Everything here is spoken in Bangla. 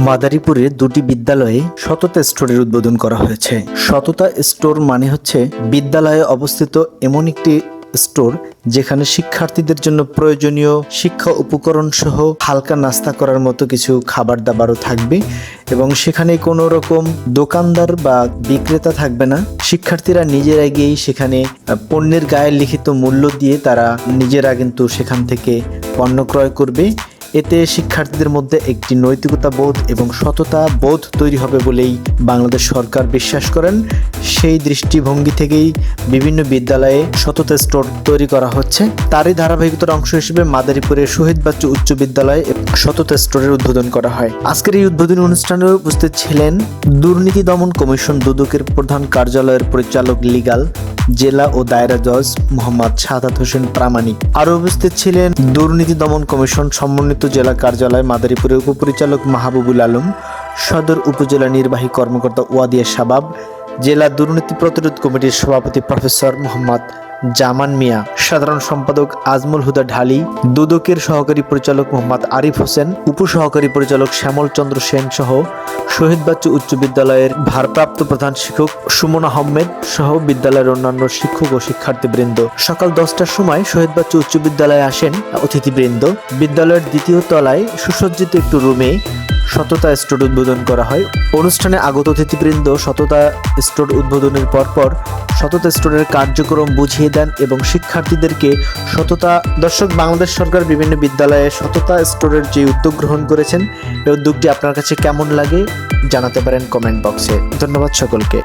মাদারীপুরে দুটি বিদ্যালয়ে সততা স্টোরের উদ্বোধন করা হয়েছে। সততা স্টোর মানে হচ্ছে বিদ্যালয়ে অবস্থিত এমন একটি স্টোর যেখানে শিক্ষার্থীদের জন্য প্রয়োজনীয় শিক্ষা উপকরণ সহ হালকা নাস্তা করার মতো কিছু খাবার দাবারও থাকবে এবং সেখানে কোনো রকম দোকানদার বা বিক্রেতা থাকবে না। শিক্ষার্থীরা নিজেরা গিয়েই সেখানে পণ্যের গায়ে লিখিত মূল্য দিয়ে তারা নিজেরা কিন্তু সেখান থেকে পণ্য ক্রয় করবে। এতে শিক্ষার্থীদের মধ্যে একটি নৈতিকতা বোধ এবং সততা বোধ তৈরি হবে বলেই বাংলাদেশ সরকার বিশ্বাস করেন। সেই দৃষ্টিভঙ্গি থেকেই বিভিন্ন বিদ্যালয়ে সততা স্টোর তৈরি করা হচ্ছে। তারই ধারাবাহিকতার অংশ হিসেবে মাদারীপুরের শহীদ বাচ্চু উচ্চ বিদ্যালয়ে সততা স্টোরের উদ্বোধন করা হয়। আজকের এই উদ্বোধনী অনুষ্ঠানে উপস্থিত ছিলেন দুর্নীতি দমন কমিশন দুদকের প্রধান কার্যালয়ের পরিচালক লিগাল জেলা ও দায়রা জজ মোহাম্মদ সাদাত হোসেন প্রামাণিক। আরও উপস্থিত ছিলেন দুর্নীতি দমন কমিশন সমন্বিত জেলা কার্যালয় মাদারীপুরের উপপরিচালক মাহবুবুল আলম, সদর উপজেলা নির্বাহী কর্মকর্তা ওয়াদিয়া শাবাব, জেলা দুর্নীতি প্রতিরোধ কমিটির সভাপতি প্রফেসর মোহাম্মদ জামান মিয়া, সাধারণ সম্পাদক আজমল হুদা ঢালি, দুদকের সহকারী পরিচালক মোহাম্মদ আরিফ হোসেন, উপসহকারী পরিচালক শ্যামল চন্দ্র সেন সহ শহীদ বাচ্চু উচ্চ বিদ্যালয়ের ভারপ্রাপ্ত প্রধান শিক্ষক সুমন আহমেদ সহ বিদ্যালয়ের অন্যান্য শিক্ষক ও শিক্ষার্থীবৃন্দ। সকাল 10টার সময় শহীদ বাচ্চু উচ্চ বিদ্যালয়ে আসেন অতিথিবৃন্দ। বিদ্যালয়ের দ্বিতীয় তলায় সুসজ্জিত একটি রুমে সততা স্টোর উদ্বোধন করা হয়। অনুষ্ঠানে আগত অতিথিবৃন্দ সততা স্টোর উদ্বোধনের পরপর সততা স্টোরের কার্যক্রম বুঝিয়ে দেন এবং শিক্ষার্থীদেরকে সততা দর্শক বাংলাদেশ সরকার বিভিন্ন বিদ্যালয়ে সততা স্টোরের যে উদ্যোগ গ্রহণ করেছেন এই উদ্যোগটি আপনার কাছে কেমন লাগে জানাতে পারেন কমেন্ট বক্সে। ধন্যবাদ সকলকে।